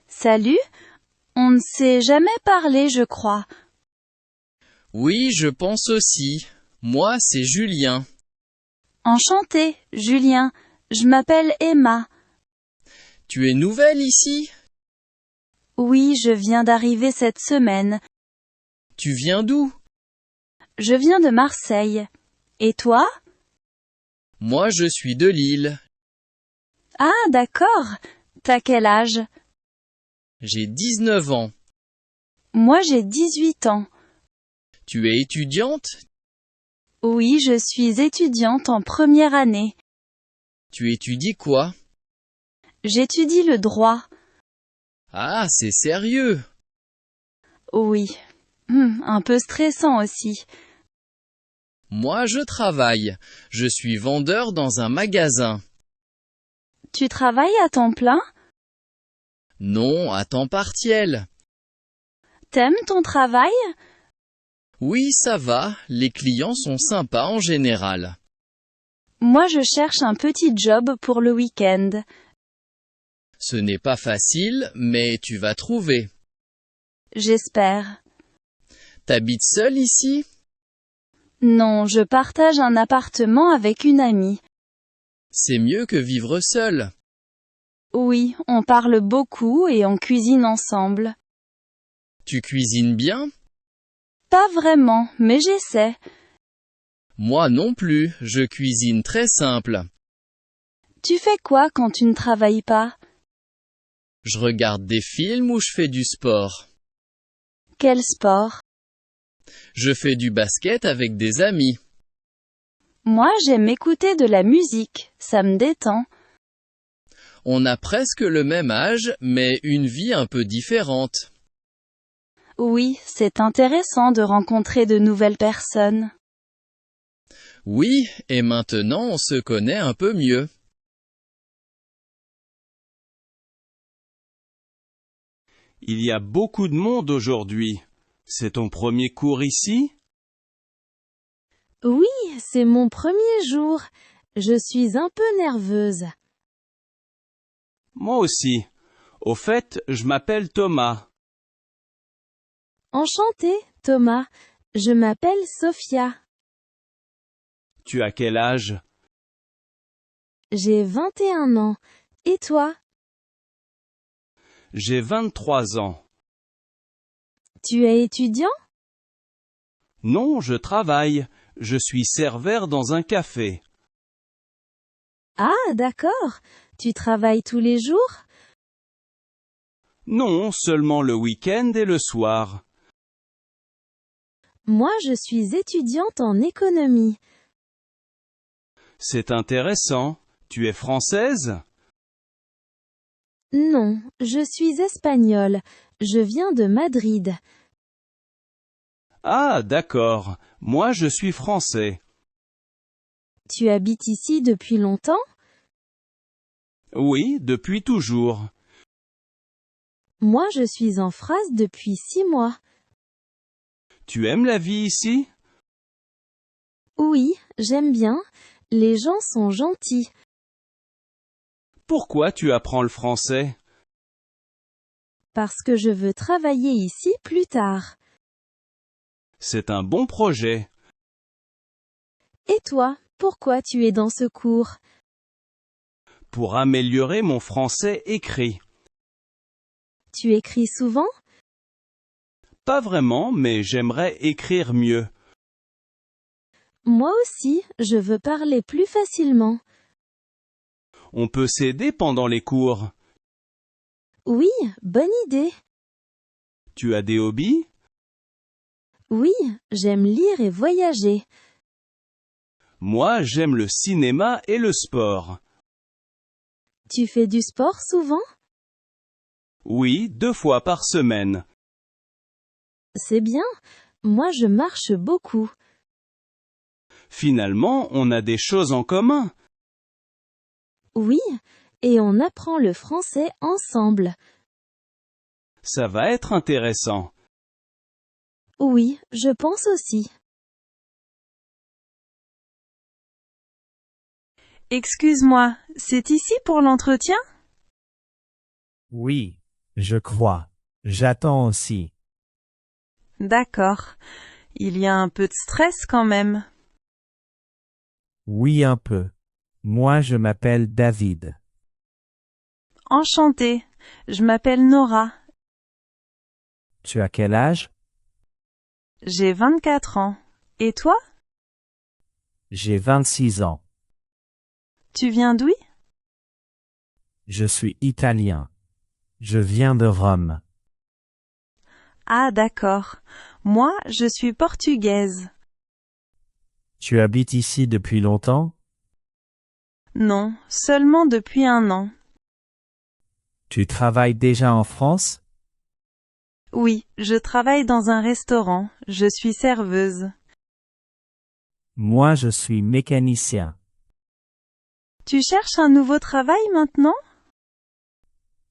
Salut, on ne s'est jamais parlé, je crois. Oui, je pense aussi. Moi, c'est Julien. Enchanté, Julien. Je m'appelle Emma. Tu es nouvelle ici? Oui, je viens d'arriver cette semaine. Tu viens d'où? Je viens de Marseille. Et toi? Moi, je suis de Lille. Ah, d'accord. T'as quel âge? J'ai 19 ans. Moi, j'ai 18 ans. Tu es étudiante? Oui, je suis étudiante en première année. Tu étudies quoi? J'étudie le droit. Ah, c'est sérieux. Oui. Un peu stressant aussi. Moi, je travaille. Je suis vendeur dans un magasin. Tu travailles à temps plein? Non, à temps partiel. T'aimes ton travail? Oui, ça va. Les clients sont sympas en général. Moi, je cherche un petit job pour le week-end. Ce n'est pas facile, mais tu vas trouver. J'espère. T'habites seul ici? Non, je partage un appartement avec une amie. C'est mieux que vivre seul. Oui, on parle beaucoup et on cuisine ensemble. Tu cuisines bien? Pas vraiment, mais j'essaie. Moi non plus, je cuisine très simple. Tu fais quoi quand tu ne travailles pas? Je regarde des films ou je fais du sport. Quel sport? Je fais du basket avec des amis. Moi, j'aime écouter de la musique, ça me détend. On a presque le même âge, mais une vie un peu différente. Oui, c'est intéressant de rencontrer de nouvelles personnes. Oui, et maintenant on se connaît un peu mieux. Il y a beaucoup de monde aujourd'hui. C'est ton premier cours ici? Oui, c'est mon premier jour. Je suis un peu nerveuse. Moi aussi. Au fait, je m'appelle Thomas. Enchantée, Thomas. Je m'appelle Sophia. Tu as quel âge? J'ai 21 ans. Et toi? J'ai 23 ans. Tu es étudiant? Non, je travaille. Je suis serveur dans un café. Ah, d'accord. Tu travailles tous les jours? Non, seulement le week-end et le soir. Moi, je suis étudiante en économie. C'est intéressant. Tu es française? Non, je suis espagnole. Je viens de Madrid. Ah, d'accord. Moi, je suis français. Tu habites ici depuis longtemps? Oui, depuis toujours. Moi, je suis en France depuis 6 mois. Tu aimes la vie ici? Oui, j'aime bien. Les gens sont gentils. Pourquoi tu apprends le français? Parce que je veux travailler ici plus tard. C'est un bon projet. Et toi, pourquoi tu es dans ce cours? Pour améliorer mon français écrit. Tu écris souvent? Pas vraiment, mais j'aimerais écrire mieux. Moi aussi, je veux parler plus facilement. On peut s'aider pendant les cours. Oui, bonne idée. Tu as des hobbies? Oui, j'aime lire et voyager. Moi, j'aime le cinéma et le sport. Tu fais du sport souvent? Oui, 2 fois par semaine. C'est bien. Moi, je marche beaucoup. Finalement, on a des choses en commun. Oui, et on apprend le français ensemble. Ça va être intéressant. Oui, je pense aussi. Excuse-moi, c'est ici pour l'entretien? Oui, Je crois. J'attends aussi. D'accord. Il y a un peu de stress quand même. Oui, un peu. Moi, je m'appelle David. Enchantée. Je m'appelle Nora. Tu as quel âge? J'ai 24 ans. Et toi? J'ai 26 ans. Tu viens d'où? Je suis italien. Je viens de Rome. Ah, d'accord. Moi, je suis portugaise. Tu habites ici depuis longtemps? Non, seulement depuis 1 an. Tu travailles déjà en France? Oui, je travaille dans un restaurant. Je suis serveuse. Moi, je suis mécanicien. Tu cherches un nouveau travail maintenant?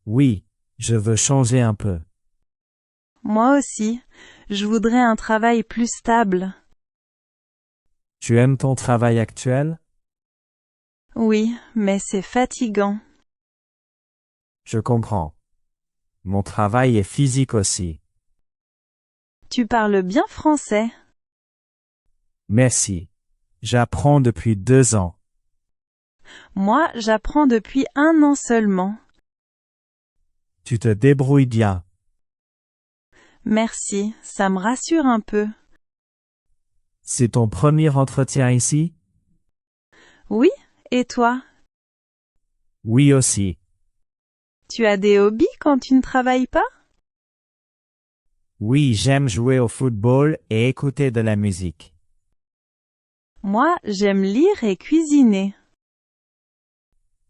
Oui, je veux changer un peu. Moi aussi. Je voudrais un travail plus stable. Tu aimes ton travail actuel? Oui, mais c'est fatigant. Je comprends. Mon travail est physique aussi. Tu parles bien français. Merci. J'apprends depuis 2 ans. Moi, j'apprends depuis 1 an seulement. Tu te débrouilles bien. Merci, ça me rassure un peu. C'est ton premier entretien ici? Oui, et toi? Oui aussi. Tu as des hobbies quand tu ne travailles pas? Oui, j'aime jouer au football et écouter de la musique. Moi, j'aime lire et cuisiner.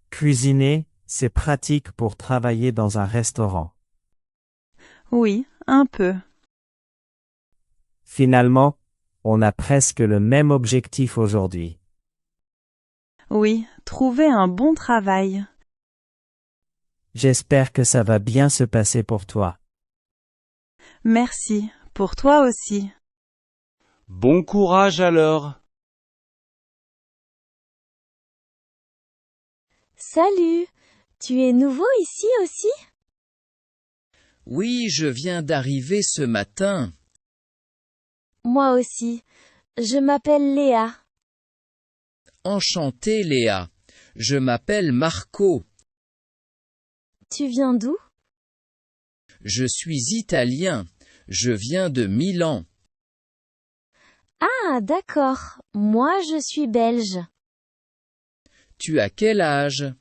Cuisiner, c'est pratique pour travailler dans un restaurant. Oui, un peu. Finalement, on a presque le même objectif aujourd'hui. Oui, trouver un bon travail. J'espère que ça va bien se passer pour toi. Merci, pour toi aussi. Bon courage alors. Salut! Tu es nouveau ici aussi? Oui, je viens d'arriver ce matin. Moi aussi. Je m'appelle Léa. Enchanté, Léa. Je m'appelle Marco. Tu viens d'où? Je suis italien. Je viens de Milan. Ah, d'accord. Moi, je suis belge. Tu as quel âge?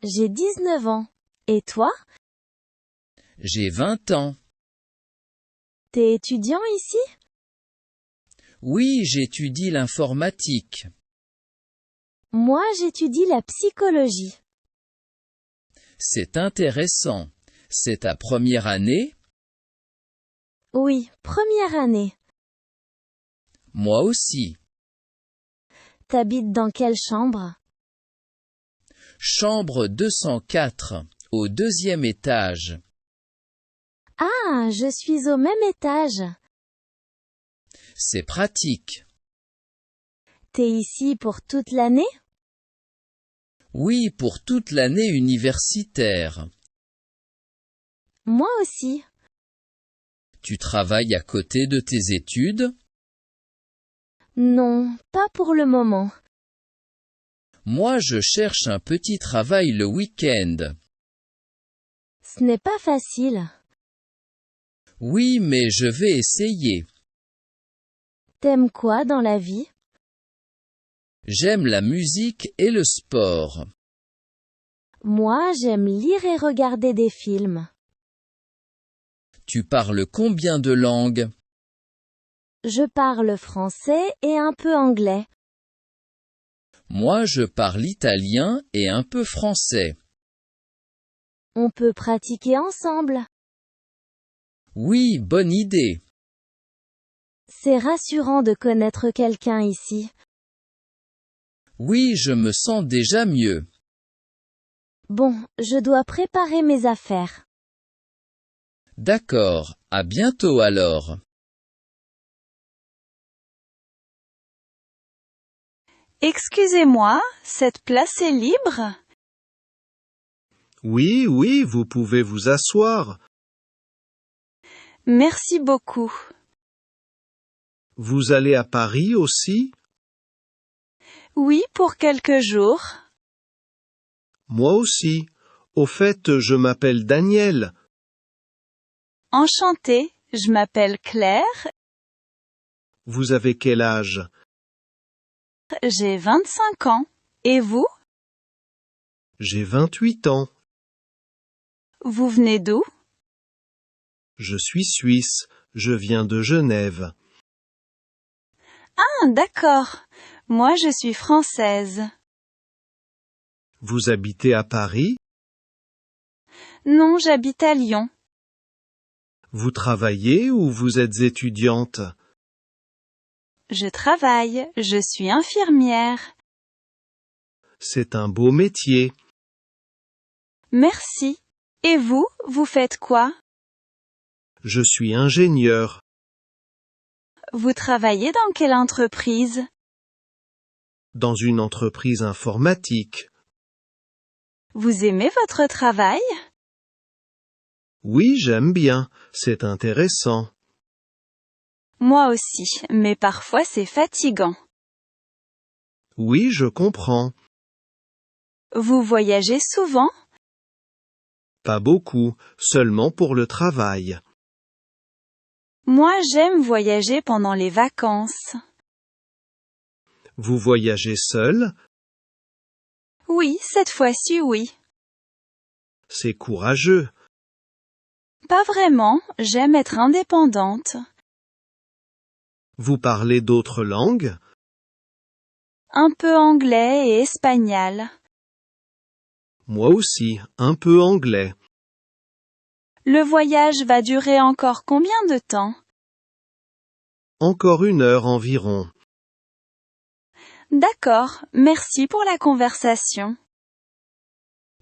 J'ai 19 ans. Et toi? J'ai 20 ans. T'es étudiant ici? Oui, j'étudie l'informatique. Moi, j'étudie la psychologie. C'est intéressant. C'est ta première année? Oui, première année. Moi aussi. T'habites dans quelle chambre? Chambre 204, au 2e étage. Ah, je suis au même étage. C'est pratique. T'es ici pour toute l'année? Oui, pour toute l'année universitaire. Moi aussi. Tu travailles à côté de tes études? Non, pas pour le moment. Moi, je cherche un petit travail le week-end. Ce n'est pas facile. Oui, mais je vais essayer. T'aimes quoi dans la vie? J'aime la musique et le sport. Moi, j'aime lire et regarder des films. Tu parles combien de langues? Je parle français et un peu anglais. Moi, je parle italien et un peu français. On peut pratiquer ensemble. Oui, bonne idée. C'est rassurant de connaître quelqu'un ici. Oui, je me sens déjà mieux. Bon, je dois préparer mes affaires. D'accord, à bientôt alors. Excusez-moi, cette place est libre? Oui, oui, vous pouvez vous asseoir. Merci beaucoup. Vous allez à Paris aussi? Oui, pour quelques jours. Moi aussi. Au fait, je m'appelle Daniel. Enchantée, je m'appelle Claire, Vous avez quel âge? j'ai 25 ans. Et vous? J'ai 28 ans. Vous venez d'où? Je suis suisse. Je viens de Genève. Ah, d'accord. Moi, je suis française. Vous habitez à Paris? Non, j'habite à Lyon. Vous travaillez ou vous êtes étudiante? Je travaille, je suis infirmière. C'est un beau métier. Merci. Et vous, vous faites quoi? Je suis ingénieur. Vous travaillez dans quelle entreprise? Dans une entreprise informatique. Vous aimez votre travail? Oui, j'aime bien. C'est intéressant. Moi aussi, mais parfois c'est fatigant. Oui, je comprends. Vous voyagez souvent? Pas beaucoup, seulement pour le travail. Moi, j'aime voyager pendant les vacances. Vous voyagez seul? Oui, cette fois-ci oui. C'est courageux. Pas vraiment, j'aime être indépendante. Vous parlez d'autres langues? Un peu anglais et espagnol. Moi aussi, un peu anglais. Le voyage va durer encore combien de temps? Encore 1 heure environ. D'accord, merci pour la conversation.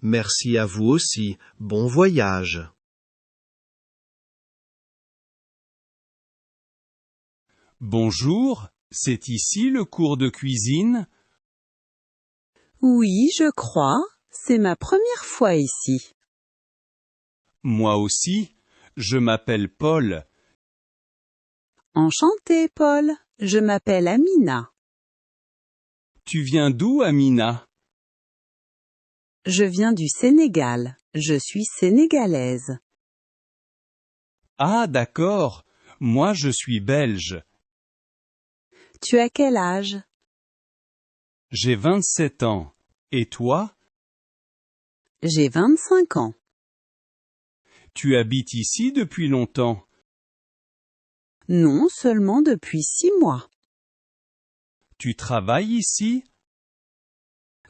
Merci à vous aussi. Bon voyage. Bonjour, c'est ici le cours de cuisine? Oui, je crois. C'est ma première fois ici. Moi aussi, je m'appelle Paul. Enchantée, Paul. Je m'appelle Amina. Tu viens d'où, Amina? Je viens du Sénégal. Je suis sénégalaise. Ah, d'accord. Moi, je suis belge. Tu as quel âge? J'ai 27 ans. Et toi? J'ai 25 ans. Tu habites ici depuis longtemps? Non, seulement depuis 6 mois. Tu travailles ici?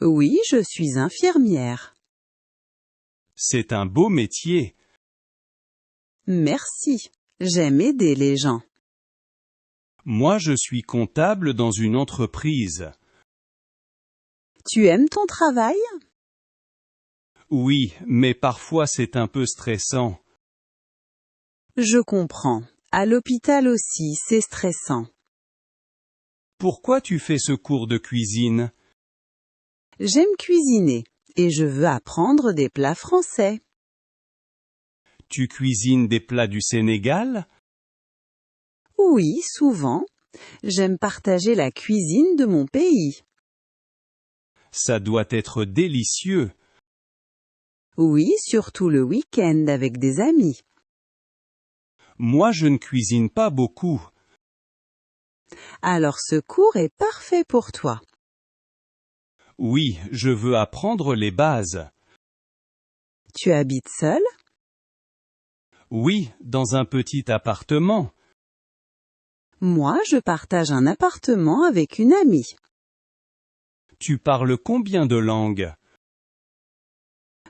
Oui, je suis infirmière. C'est un beau métier. Merci. J'aime aider les gens. Moi, je suis comptable dans une entreprise. Tu aimes ton travail? Oui, mais parfois c'est un peu stressant. Je comprends. À l'hôpital aussi, c'est stressant. Pourquoi tu fais ce cours de cuisine? J'aime cuisiner et je veux apprendre des plats français. Tu cuisines des plats du Sénégal? Oui, souvent. J'aime partager la cuisine de mon pays. Ça doit être délicieux. Oui, surtout le week-end avec des amis. Moi, je ne cuisine pas beaucoup. Alors ce cours est parfait pour toi. Oui, je veux apprendre les bases. Tu habites seul? Oui, dans un petit appartement. Moi, je partage un appartement avec une amie. Tu parles combien de langues?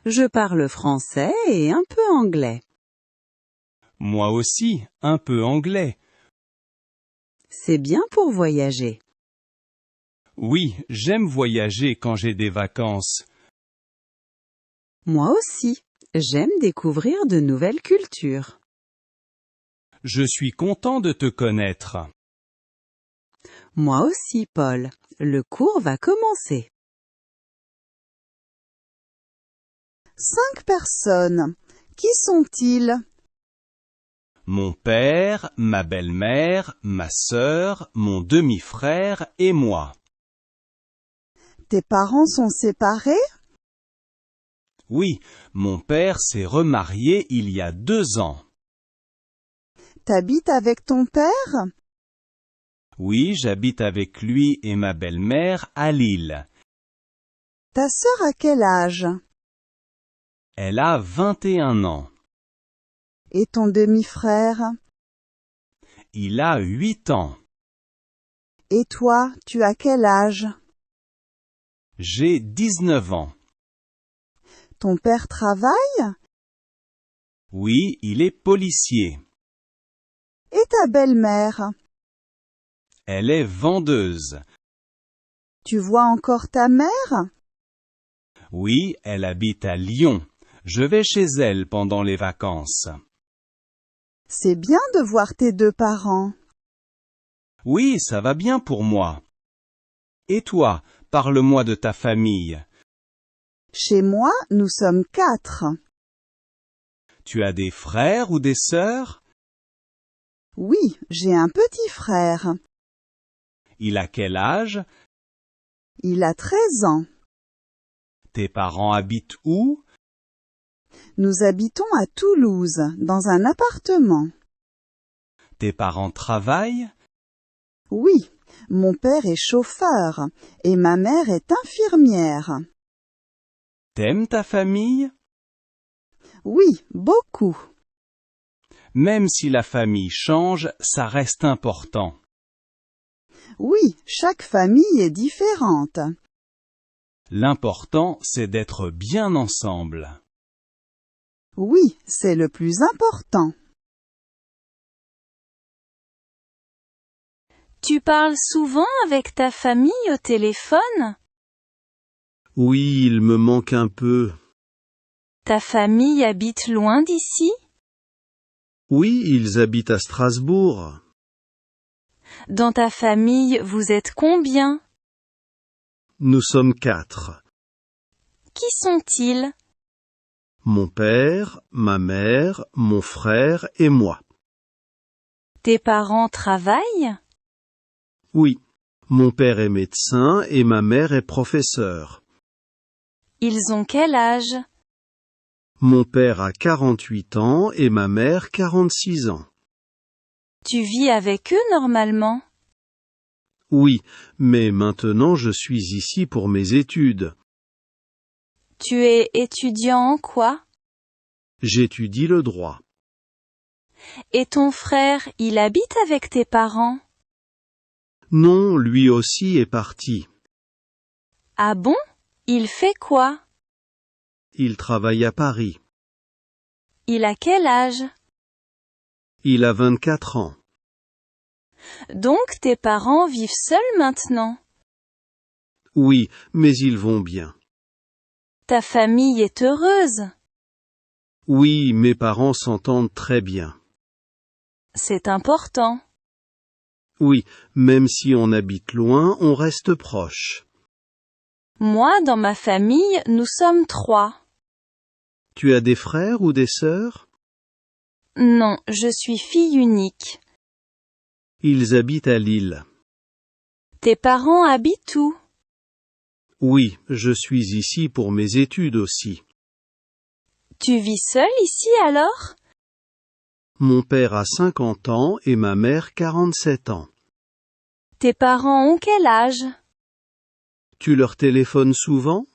Je parle français et un peu anglais. Moi aussi, un peu anglais. C'est bien pour voyager. Oui, j'aime voyager quand j'ai des vacances. Moi aussi, j'aime découvrir de nouvelles cultures. Je suis content de te connaître. Moi aussi, Paul. Le cours va commencer. 5 personnes. Qui sont-ils? Mon père, ma belle-mère, ma sœur, mon demi-frère et moi. Tes parents sont séparés? Oui, mon père s'est remarié il y a 2 ans. T'habites avec ton père? Oui, j'habite avec lui et ma belle-mère à Lille. Ta sœur a quel âge? Elle a 21 ans. Et ton demi-frère? Il a 8 ans. Et toi, tu as quel âge? J'ai 19 ans. Ton père travaille? Oui, il est policier. Et ta belle-mère? Elle est vendeuse. Tu vois encore ta mère? Oui, elle habite à Lyon. Je vais chez elle pendant les vacances. C'est bien de voir tes 2 parents. Oui, ça va bien pour moi. Et toi, parle-moi de ta famille. Chez moi, nous sommes 4. Tu as des frères ou des sœurs? Oui, j'ai un petit frère. Il a quel âge? Il a 13 ans. Tes parents habitent où? Nous habitons à Toulouse, dans un appartement. Tes parents travaillent? Oui, mon père est chauffeur et ma mère est infirmière. T'aimes ta famille? Oui, beaucoup. Même si la famille change, ça reste important. Oui, chaque famille est différente. L'important, c'est d'être bien ensemble. Oui, c'est le plus important. Tu parles souvent avec ta famille au téléphone? Oui, il me manque un peu. Ta famille habite loin d'ici? Oui, ils habitent à Strasbourg. Dans ta famille, vous êtes combien? Nous sommes 4. Qui sont-ils? Mon père, ma mère, mon frère et moi. Tes parents travaillent? Oui, mon père est médecin et ma mère est professeure. Ils ont quel âge? Mon père a 48 ans et ma mère 46 ans. Tu vis avec eux normalement? Oui, mais maintenant je suis ici pour mes études. Tu es étudiant en quoi? J'étudie le droit. Et ton frère, il habite avec tes parents? Non, lui aussi est parti. Ah bon? Il fait quoi? Il travaille à Paris. Il a quel âge? Il a 24 ans. Donc tes parents vivent seuls maintenant? Oui, mais ils vont bien. Ta famille est heureuse? Oui, mes parents s'entendent très bien. C'est important. Oui, même si on habite loin, on reste proche. Moi, dans ma famille, nous sommes 3. Tu as des frères ou des sœurs? Non, je suis fille unique. Ils habitent à Lille. Tes parents habitent où? Oui, je suis ici pour mes études aussi. Tu vis seul ici alors? Mon père a 50 ans et ma mère 47 ans. Tes parents ont quel âge? Tu leur téléphones souvent?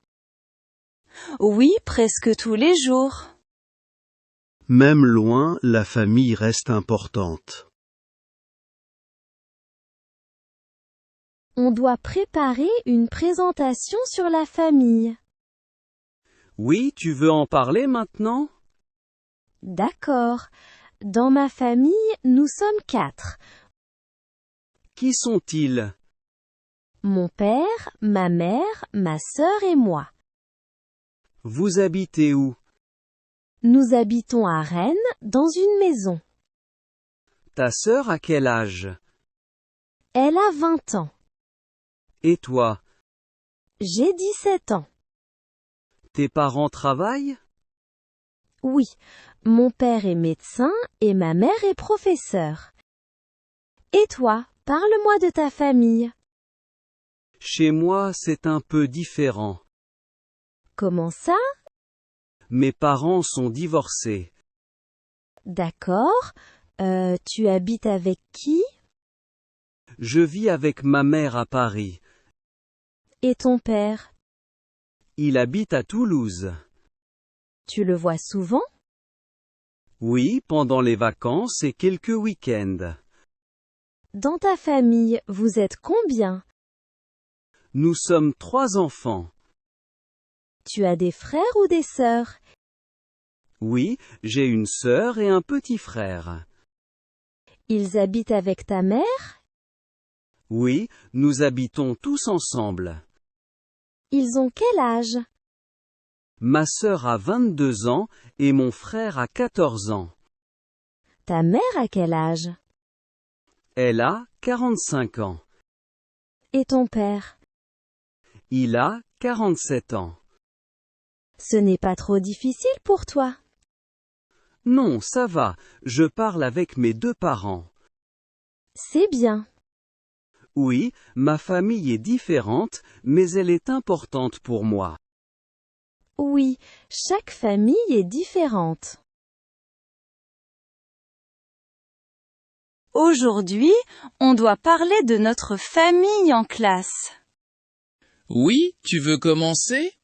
Oui, presque tous les jours. Même loin, la famille reste importante. On doit préparer une présentation sur la famille. Oui, tu veux en parler maintenant? D'accord. Dans ma famille, nous sommes 4. Qui sont-ils? Mon père, ma mère, ma sœur et moi. Vous habitez où? Nous habitons à Rennes, dans une maison. Ta sœur a quel âge? Elle a 20 ans. Et toi? J'ai 17 ans. Tes parents travaillent? Oui, mon père est médecin et ma mère est professeure. Et toi, parle-moi de ta famille. Chez moi, c'est un peu différent. Comment ça? Mes parents sont divorcés. D'accord. Tu habites avec qui? Je vis avec ma mère à Paris. Et ton père? Il habite à Toulouse. Tu le vois souvent? Oui, pendant les vacances et quelques week-ends. Dans ta famille, vous êtes combien? Nous sommes 3 enfants. Tu as des frères ou des sœurs? Oui, j'ai une sœur et un petit frère. Ils habitent avec ta mère? Oui, nous habitons tous ensemble. Ils ont quel âge? Ma sœur a 22 ans et mon frère a 14 ans. Ta mère a quel âge? Elle a 45 ans. Et ton père? Il a 47 ans. Ce n'est pas trop difficile pour toi? Non, ça va, je parle avec mes 2 parents. C'est bien. Oui, ma famille est différente, mais elle est importante pour moi. Oui, chaque famille est différente. Aujourd'hui, on doit parler de notre famille en classe. Oui, tu veux commencer?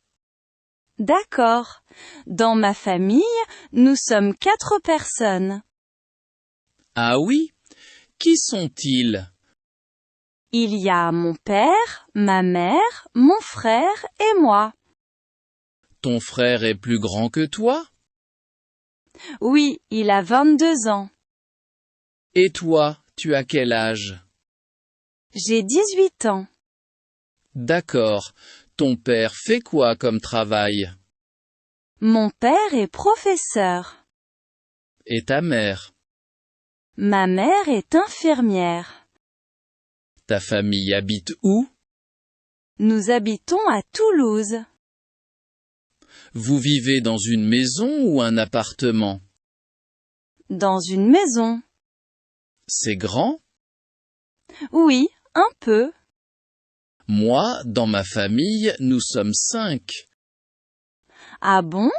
D'accord. Dans ma famille, nous sommes 4 personnes. Ah oui? Qui sont-ils? Il y a mon père, ma mère, mon frère et moi. Ton frère est plus grand que toi? Oui, il a 22 ans. Et toi, tu as quel âge? J'ai 18 ans. D'accord. Ton père fait quoi comme travail? Mon père est professeur. Et ta mère? Ma mère est infirmière. Ta famille habite où? Nous habitons à Toulouse. Vous vivez dans une maison ou un appartement? Dans une maison. C'est grand? Oui, un peu. Moi, dans ma famille, nous sommes 5. Ah bon?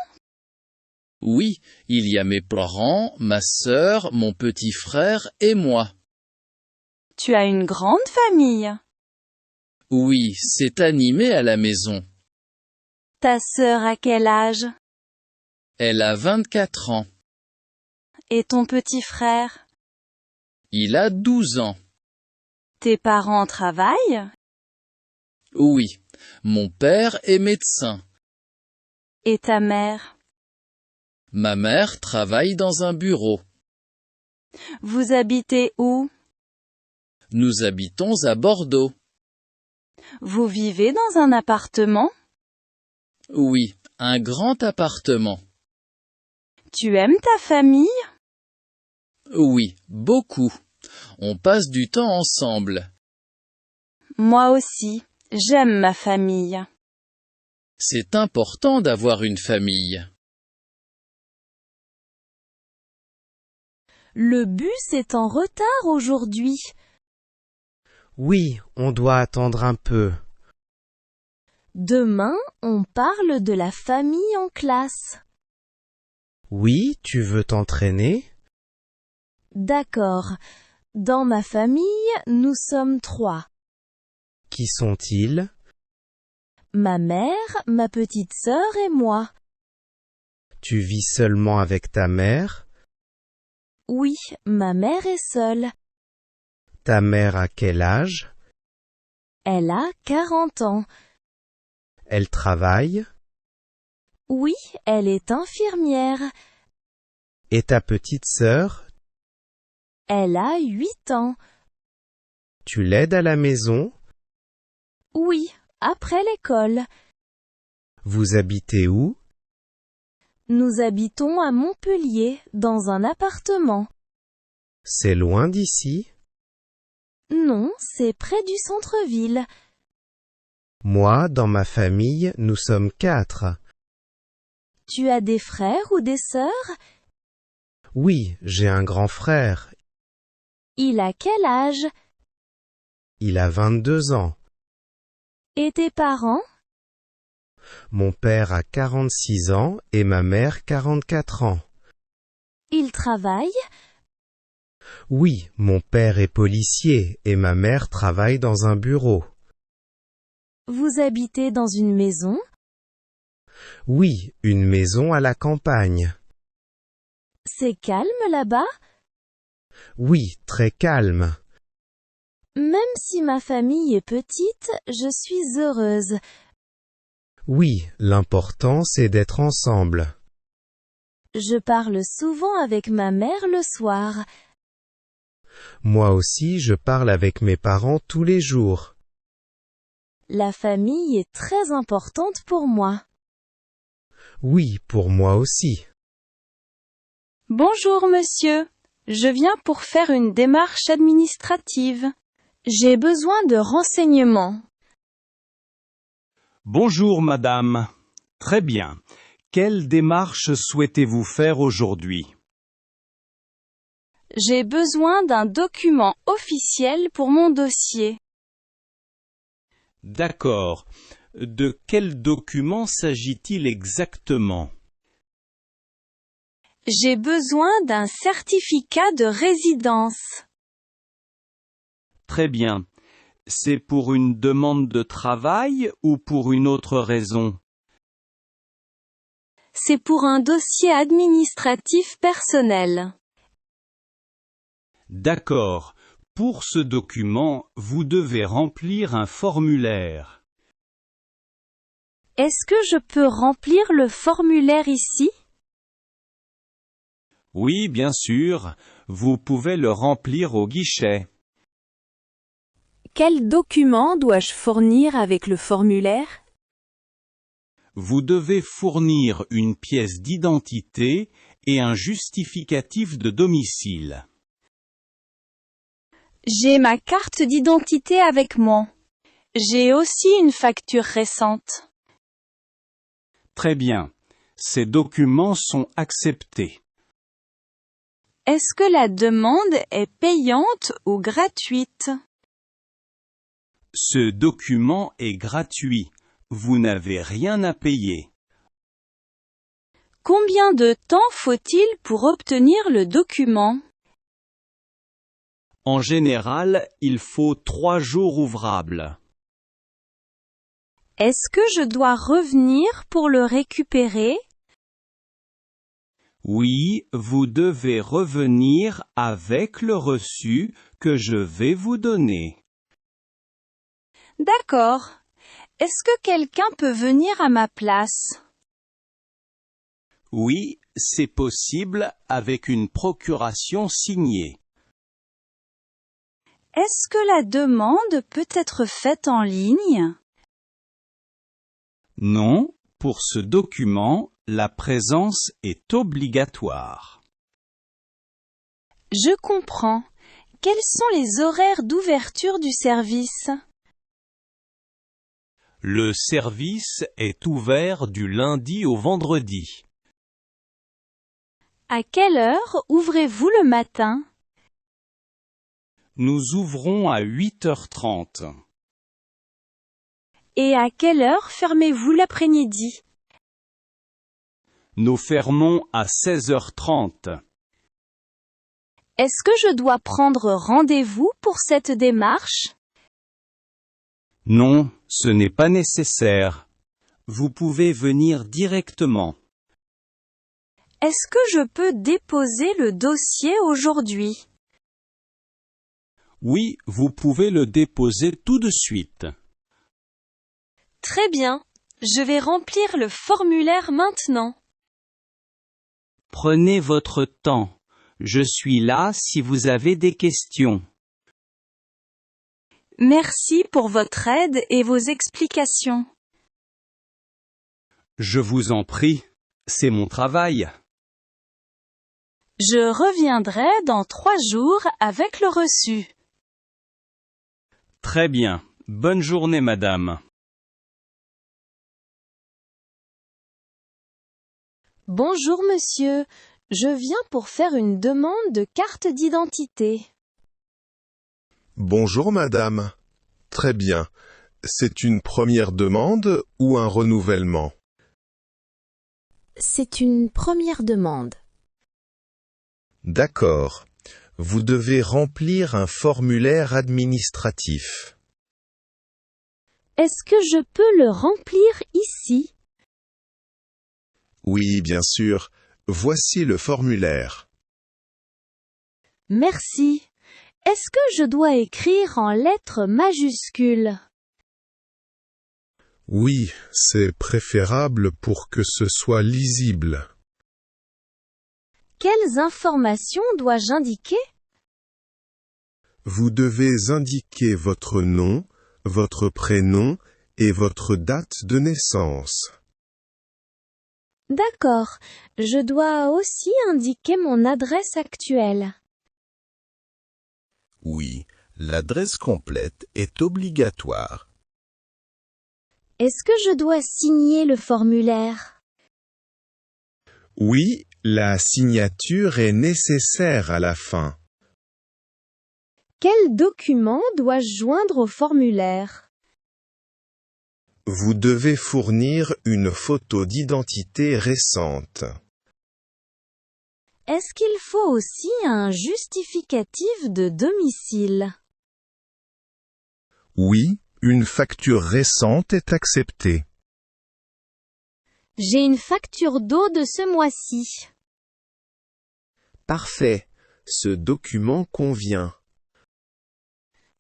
Oui, il y a mes parents, ma sœur, mon petit frère et moi. Tu as une grande famille. Oui, c'est animé à la maison. Ta sœur a quel âge? Elle a 24 ans. Et ton petit frère? Il a 12 ans. Tes parents travaillent? Oui, mon père est médecin. Et ta mère? Ma mère travaille dans un bureau. Vous habitez où? Nous habitons à Bordeaux. Vous vivez dans un appartement? Oui, un grand appartement. Tu aimes ta famille? Oui, beaucoup. On passe du temps ensemble. Moi aussi, j'aime ma famille. C'est important d'avoir une famille. Le bus est en retard aujourd'hui. Oui, on doit attendre un peu. Demain, on parle de la famille en classe. Oui, tu veux t'entraîner? D'accord. Dans ma famille, nous sommes 3. Qui sont-ils? Ma mère, ma petite sœur et moi. Tu vis seulement avec ta mère? Oui, ma mère est seule. Ta mère a quel âge? Elle a 40 ans. Elle travaille? Oui, elle est infirmière. Et ta petite sœur? Elle a 8 ans. Tu l'aides à la maison? Oui, après l'école. Vous habitez où? Nous habitons à Montpellier, dans un appartement. C'est loin d'ici? Non, c'est près du centre-ville. Moi, dans ma famille, nous sommes 4. Tu as des frères ou des sœurs? Oui, j'ai un grand frère. Il a quel âge? Il a 22 ans. Et tes parents? Mon père a 46 ans et ma mère 44 ans. Ils travaillent? Oui, mon père est policier et ma mère travaille dans un bureau. Vous habitez dans une maison? Oui, une maison à la campagne. C'est calme là-bas? Oui, très calme. Même si ma famille est petite, je suis heureuse. Oui, l'important c'est d'être ensemble. Je parle souvent avec ma mère le soir. Moi aussi, je parle avec mes parents tous les jours. La famille est très importante pour moi. Oui, pour moi aussi. Bonjour monsieur. Je viens pour faire une démarche administrative. J'ai besoin de renseignements. Bonjour madame. Très bien. Quelle démarche souhaitez-vous faire aujourd'hui? J'ai besoin d'un document officiel pour mon dossier. D'accord. De quel document s'agit-il exactement? J'ai besoin d'un certificat de résidence. Très bien. C'est pour une demande de travail ou pour une autre raison? C'est pour un dossier administratif personnel. D'accord. Pour ce document, vous devez remplir un formulaire. Est-ce que je peux remplir le formulaire ici? Oui, bien sûr. Vous pouvez le remplir au guichet. Quel document dois-je fournir avec le formulaire? Vous devez fournir une pièce d'identité et un justificatif de domicile. J'ai ma carte d'identité avec moi. J'ai aussi une facture récente. Très bien. Ces documents sont acceptés. Est-ce que la demande est payante ou gratuite? Ce document est gratuit. Vous n'avez rien à payer. Combien de temps faut-il pour obtenir le document? En général, il faut 3 jours ouvrables. Est-ce que je dois revenir pour le récupérer? Oui, vous devez revenir avec le reçu que je vais vous donner. D'accord. Est-ce que quelqu'un peut venir à ma place? Oui, c'est possible avec une procuration signée. Est-ce que la demande peut être faite en ligne? Non, pour ce document, la présence est obligatoire. Je comprends. Quels sont les horaires d'ouverture du service? Le service est ouvert du lundi au vendredi. À quelle heure ouvrez-vous le matin? Nous ouvrons à 8h30. Et à quelle heure fermez-vous l'après-midi? Nous fermons à 16h30. Est-ce que je dois prendre rendez-vous pour cette démarche? Non, ce n'est pas nécessaire. Vous pouvez venir directement. Est-ce que je peux déposer le dossier aujourd'hui? Oui, vous pouvez le déposer tout de suite. Très bien. Je vais remplir le formulaire maintenant. Prenez votre temps. Je suis là si vous avez des questions. Merci pour votre aide et vos explications. Je vous en prie, c'est mon travail. Je reviendrai dans 3 jours avec le reçu. Très bien. Bonne journée, madame. Bonjour monsieur, je viens pour faire une demande de carte d'identité. Bonjour madame. Très bien. C'est une première demande ou un renouvellement? C'est une première demande. D'accord. Vous devez remplir un formulaire administratif. Est-ce que je peux le remplir ici? Oui, bien sûr. Voici le formulaire. Merci. Est-ce que je dois écrire en lettres majuscules? Oui, c'est préférable pour que ce soit lisible. Quelles informations dois-je indiquer? Vous devez indiquer votre nom, votre prénom et votre date de naissance. D'accord. Je dois aussi indiquer mon adresse actuelle. Oui, l'adresse complète est obligatoire. Est-ce que je dois signer le formulaire? Oui, la signature est nécessaire à la fin. Quel document dois-je joindre au formulaire? Vous devez fournir une photo d'identité récente. Est-ce qu'il faut aussi un justificatif de domicile? Oui, une facture récente est acceptée. J'ai une facture d'eau de ce mois-ci. Parfait. Ce document convient.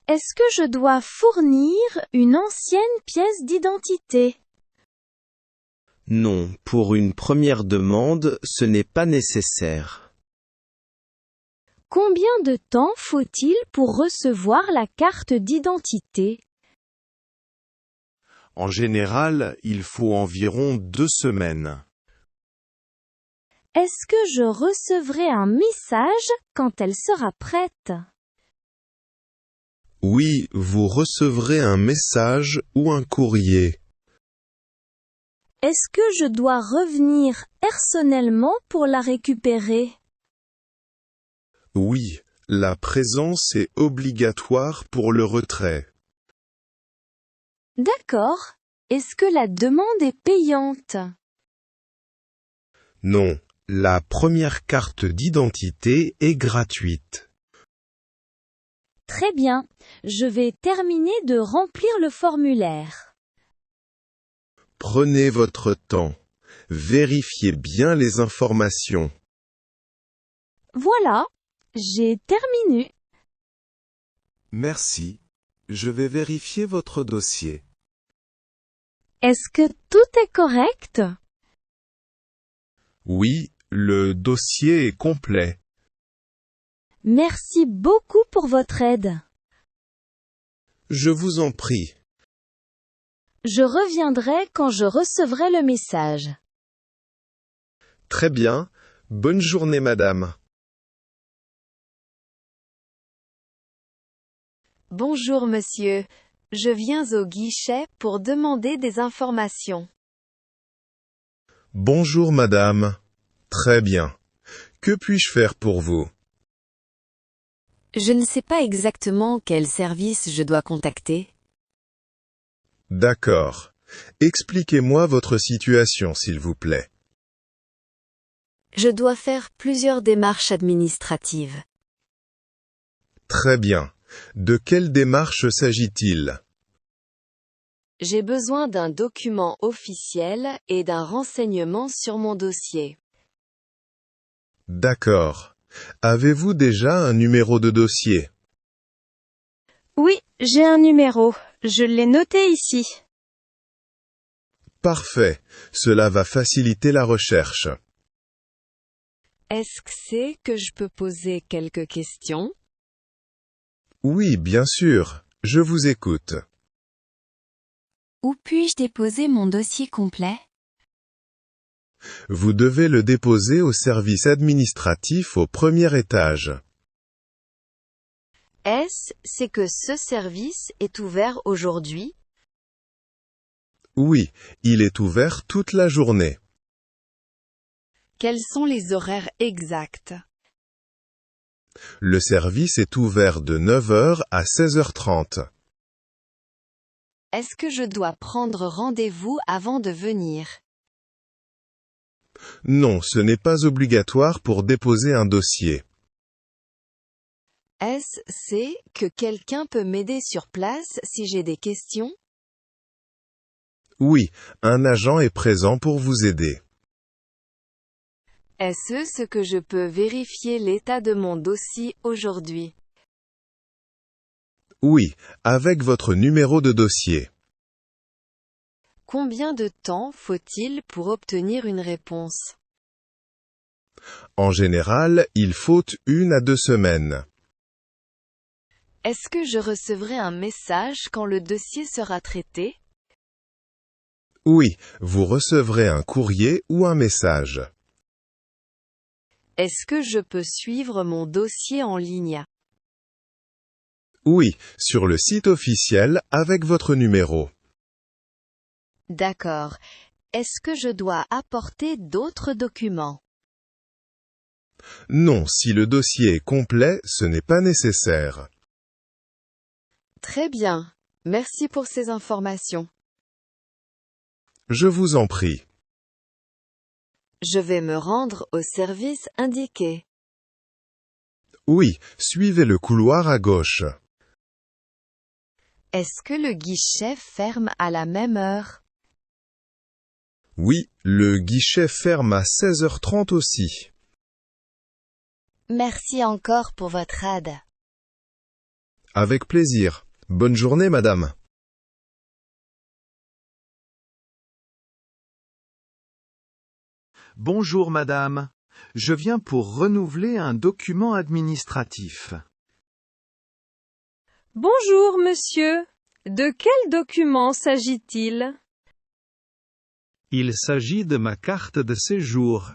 Est-ce que je dois fournir une ancienne pièce d'identité? Non, pour une première demande, ce n'est pas nécessaire. Combien de temps faut-il pour recevoir la carte d'identité? En général, il faut environ 2 semaines. Est-ce que je recevrai un message quand elle sera prête? Oui, vous recevrez un message ou un courrier. Est-ce que je dois revenir personnellement pour la récupérer? Oui, la présence est obligatoire pour le retrait. D'accord. Est-ce que la demande est payante? Non, la première carte d'identité est gratuite. Très bien. Je vais terminer de remplir le formulaire. Prenez votre temps. Vérifiez bien les informations. Voilà. J'ai terminé. Merci. Je vais vérifier votre dossier. Est-ce que tout est correct? Oui, le dossier est complet. Merci beaucoup pour votre aide. Je vous en prie. Je reviendrai quand je recevrai le message. Très bien. Bonne journée, madame. Bonjour monsieur, je viens au guichet pour demander des informations. Bonjour, madame. Très bien. Que puis-je faire pour vous? Je ne sais pas exactement quel service je dois contacter. D'accord. Expliquez-moi votre situation, s'il vous plaît. Je dois faire plusieurs démarches administratives. Très bien. De quelle démarche s'agit-il? J'ai besoin d'un document officiel et d'un renseignement sur mon dossier. D'accord. Avez-vous déjà un numéro de dossier? Oui, j'ai un numéro. Je l'ai noté ici. Parfait. Cela va faciliter la recherche. Est-ce que c'est que je peux poser quelques questions? Oui, bien sûr. Je vous écoute. Où puis-je déposer mon dossier complet? Vous devez le déposer au service administratif au premier étage. C'est que ce service est ouvert aujourd'hui? Oui, il est ouvert toute la journée. Quels sont les horaires exacts? Le service est ouvert de 9 h à 16h30. Est-ce que je dois prendre rendez-vous avant de venir? Non, ce n'est pas obligatoire pour déposer un dossier. Est-ce que quelqu'un peut m'aider sur place si j'ai des questions? Oui, un agent est présent pour vous aider. Est-ce que je peux vérifier l'état de mon dossier aujourd'hui? Oui, avec votre numéro de dossier. Combien de temps faut-il pour obtenir une réponse? En général, il faut 1 à 2 semaines. Est-ce que je recevrai un message quand le dossier sera traité? Oui, vous recevrez un courrier ou un message. Est-ce que je peux suivre mon dossier en ligne? Oui, sur le site officiel avec votre numéro. D'accord. Est-ce que je dois apporter d'autres documents? Non, si le dossier est complet, ce n'est pas nécessaire. Très bien. Merci pour ces informations. Je vous en prie. Je vais me rendre au service indiqué. Oui, suivez le couloir à gauche. Est-ce que le guichet ferme à la même heure? Oui, le guichet ferme à 16h30 aussi. Merci encore pour votre aide. Avec plaisir. Bonne journée, madame. Bonjour madame. Je viens pour renouveler un document administratif. Bonjour, monsieur. De quel document s'agit-il? Il s'agit de ma carte de séjour.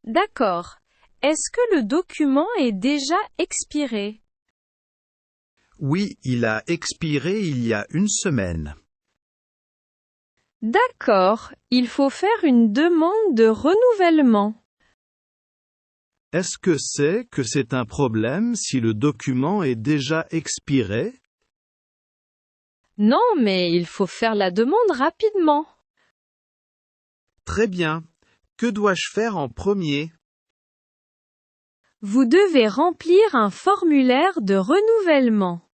D'accord. Est-ce que le document est déjà expiré? Oui, il a expiré il y a 1 semaine. D'accord. Il faut faire une demande de renouvellement. Est-ce que c'est un problème si le document est déjà expiré? Non, mais il faut faire la demande rapidement. Très bien. Que dois-je faire en premier? Vous devez remplir un formulaire de renouvellement.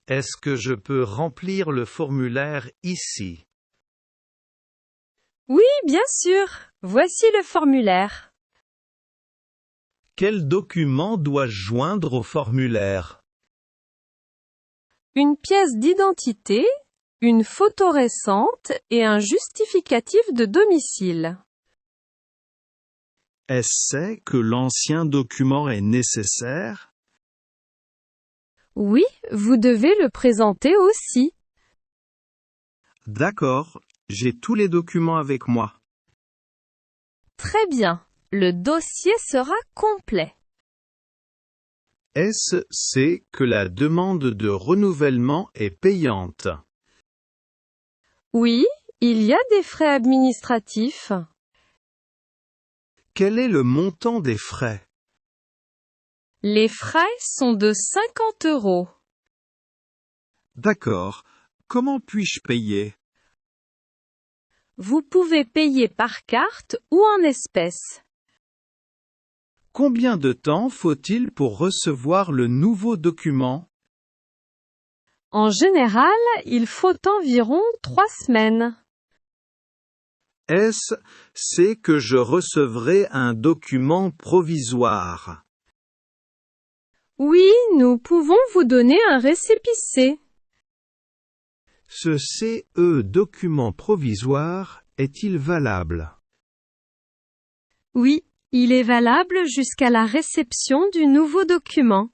Est-ce que je peux remplir le formulaire ici? Oui, bien sûr. Voici le formulaire. Quel document dois-je joindre au formulaire? Une pièce d'identité, une photo récente et un justificatif de domicile. Est-ce que l'ancien document est nécessaire? Oui, vous devez le présenter aussi. D'accord, j'ai tous les documents avec moi. Très bien. Le dossier sera complet. C'est que la demande de renouvellement est payante? Oui, il y a des frais administratifs. Quel est le montant des frais? Les frais sont de 50 €. D'accord. Comment puis-je payer? Vous pouvez payer par carte ou en espèces. Combien de temps faut-il pour recevoir le nouveau document? En général, il faut environ 3 semaines. C'est que je recevrai un document provisoire? Oui, nous pouvons vous donner un récépissé. Ce CE document provisoire est-il valable? Oui, il est valable jusqu'à la réception du nouveau document.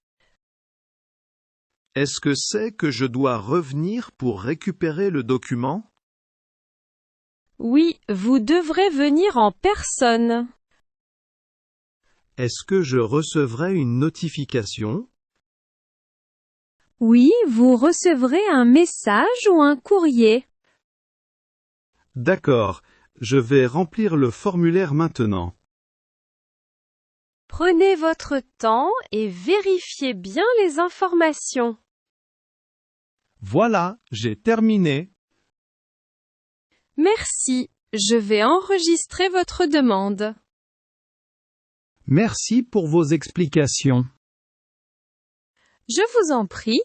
Est-ce que c'est que je dois revenir pour récupérer le document? Oui, vous devrez venir en personne. Est-ce que je recevrai une notification? Oui, vous recevrez un message ou un courrier. D'accord. je vais remplir le formulaire maintenant. Prenez votre temps et vérifiez bien les informations. Voilà, j'ai terminé. Merci, je vais enregistrer votre demande. Merci pour vos explications. Je vous en prie.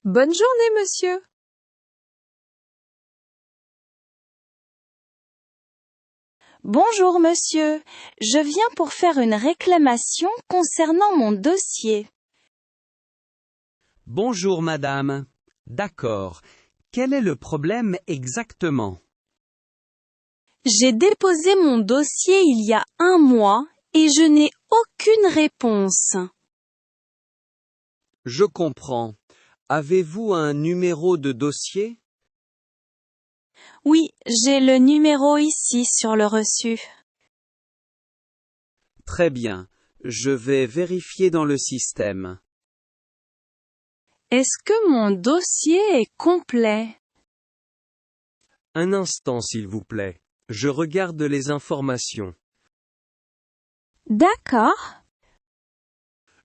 Bonne journée, monsieur. Bonjour monsieur, je viens pour faire une réclamation concernant mon dossier. Bonjour madame. D'accord. Quel est le problème exactement? J'ai déposé mon dossier il y a 1 mois et je n'ai aucune réponse. Je comprends. Avez-vous un numéro de dossier? Oui, j'ai le numéro ici sur le reçu. Très bien. Je vais vérifier dans le système. Est-ce que mon dossier est complet? Un instant s'il vous plaît. Je regarde les informations. D'accord.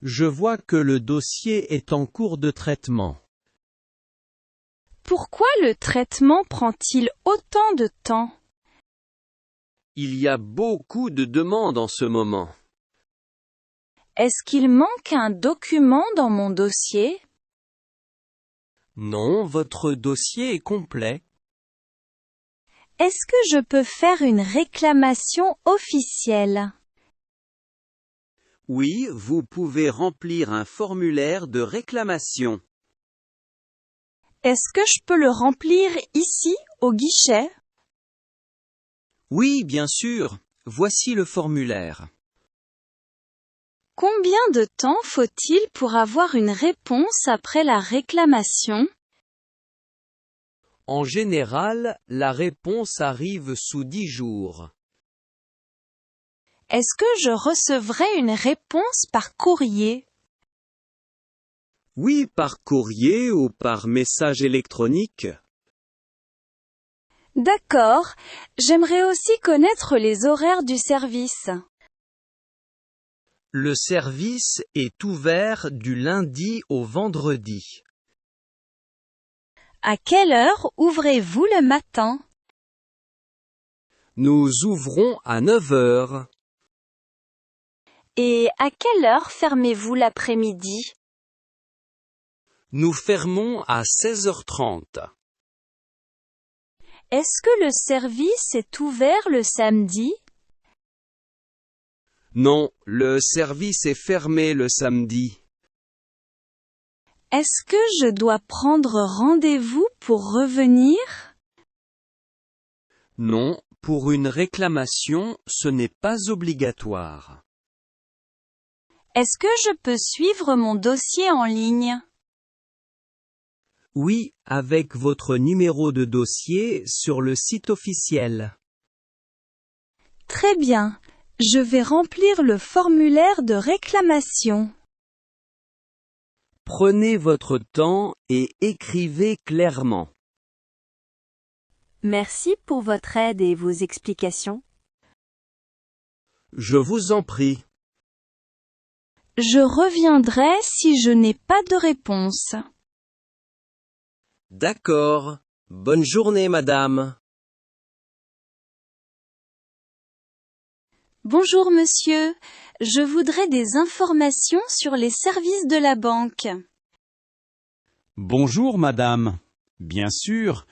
Je vois que le dossier est en cours de traitement. Pourquoi le traitement prend-il autant de temps? Il y a beaucoup de demandes en ce moment. Est-ce qu'il manque un document dans mon dossier? Non, votre dossier est complet. Est-ce que je peux faire une réclamation officielle? Oui, vous pouvez remplir un formulaire de réclamation. Est-ce que je peux le remplir ici, au guichet? Oui, bien sûr. Voici le formulaire. Combien de temps faut-il pour avoir une réponse après la réclamation? En général, la réponse arrive sous 10 jours. Est-ce que je recevrai une réponse par courrier? Oui, par courrier ou par message électronique. D'accord. J'aimerais aussi connaître les horaires du service. Le service est ouvert du lundi au vendredi. À quelle heure ouvrez-vous le matin? Nous ouvrons à 9 heures. Et à quelle heure fermez-vous l'après-midi? Nous fermons à 16h30. Est-ce que le service est ouvert le samedi? Non, le service est fermé le samedi. Est-ce que je dois prendre rendez-vous pour revenir? Non, pour une réclamation, ce n'est pas obligatoire. Est-ce que je peux suivre mon dossier en ligne? Oui, avec votre numéro de dossier sur le site officiel. Très bien. Je vais remplir le formulaire de réclamation. Prenez votre temps et écrivez clairement. Merci pour votre aide et vos explications. Je vous en prie. Je reviendrai si je n'ai pas de réponse. D'accord. Bonne journée, madame. Bonjour monsieur, je voudrais des informations sur les services de la banque. Bonjour, madame. Bien sûr.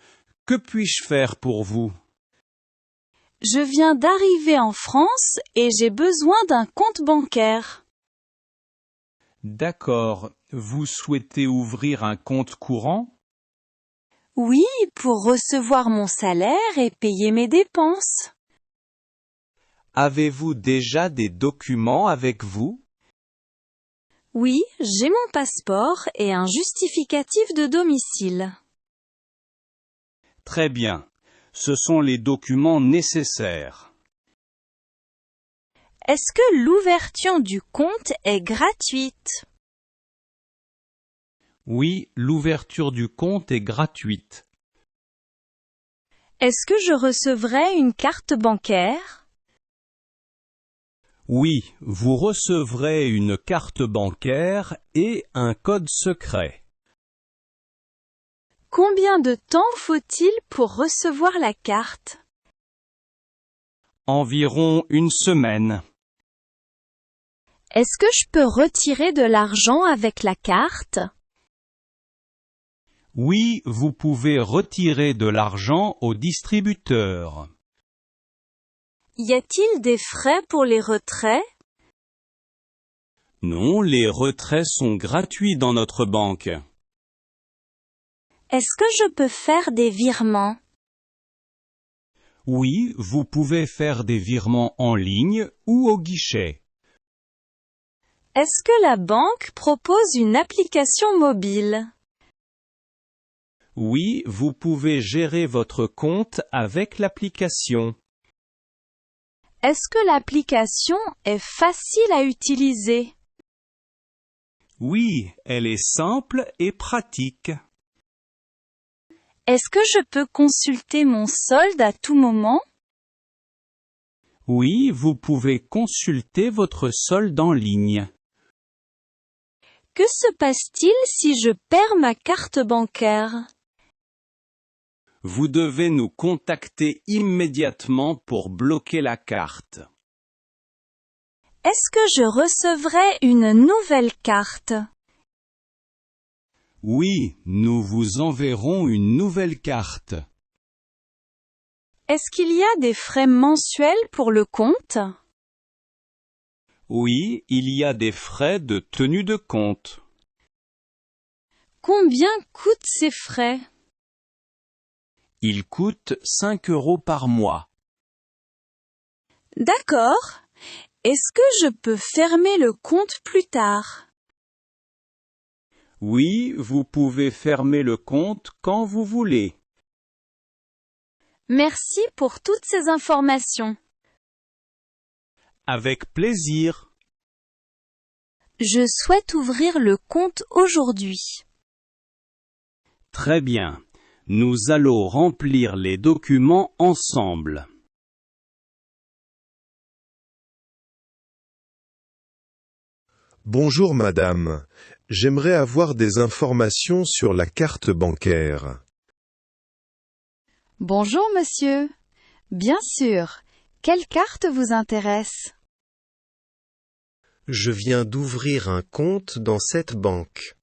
Que puis-je faire pour vous? Je viens d'arriver en France et j'ai besoin d'un compte bancaire. D'accord. Vous souhaitez ouvrir un compte courant? Oui, pour recevoir mon salaire et payer mes dépenses. Avez-vous déjà des documents avec vous? Oui, j'ai mon passeport et un justificatif de domicile. Très bien. Ce sont les documents nécessaires. Est-ce que l'ouverture du compte est gratuite? Oui, l'ouverture du compte est gratuite. Est-ce que je recevrai une carte bancaire? Oui, vous recevrez une carte bancaire et un code secret. Combien de temps faut-il pour recevoir la carte? Environ une semaine. Est-ce que je peux retirer de l'argent avec la carte? Oui, vous pouvez retirer de l'argent au distributeur. Y a-t-il des frais pour les retraits? Non, les retraits sont gratuits dans notre banque. Est-ce que je peux faire des virements? Oui, vous pouvez faire des virements en ligne ou au guichet. Est-ce que la banque propose une application mobile? Oui, vous pouvez gérer votre compte avec l'application. Est-ce que l'application est facile à utiliser? Oui, elle est simple et pratique. Est-ce que je peux consulter mon solde à tout moment? Oui, vous pouvez consulter votre solde en ligne. Que se passe-t-il si je perds ma carte bancaire? Vous devez nous contacter immédiatement pour bloquer la carte. Est-ce que je recevrai une nouvelle carte? Oui, nous vous enverrons une nouvelle carte. Est-ce qu'il y a des frais mensuels pour le compte? Oui, il y a des frais de tenue de compte. Combien coûtent ces frais? Ils coûtent 5 € par mois. D'accord. Est-ce que je peux fermer le compte plus tard? Oui, vous pouvez fermer le compte quand vous voulez. Merci pour toutes ces informations. Avec plaisir. Je souhaite ouvrir le compte aujourd'hui. Très bien. Nous allons remplir les documents ensemble. Bonjour madame. J'aimerais avoir des informations sur la carte bancaire. Bonjour monsieur. Bien sûr. Quelle carte vous intéresse? Je viens d'ouvrir un compte dans cette banque.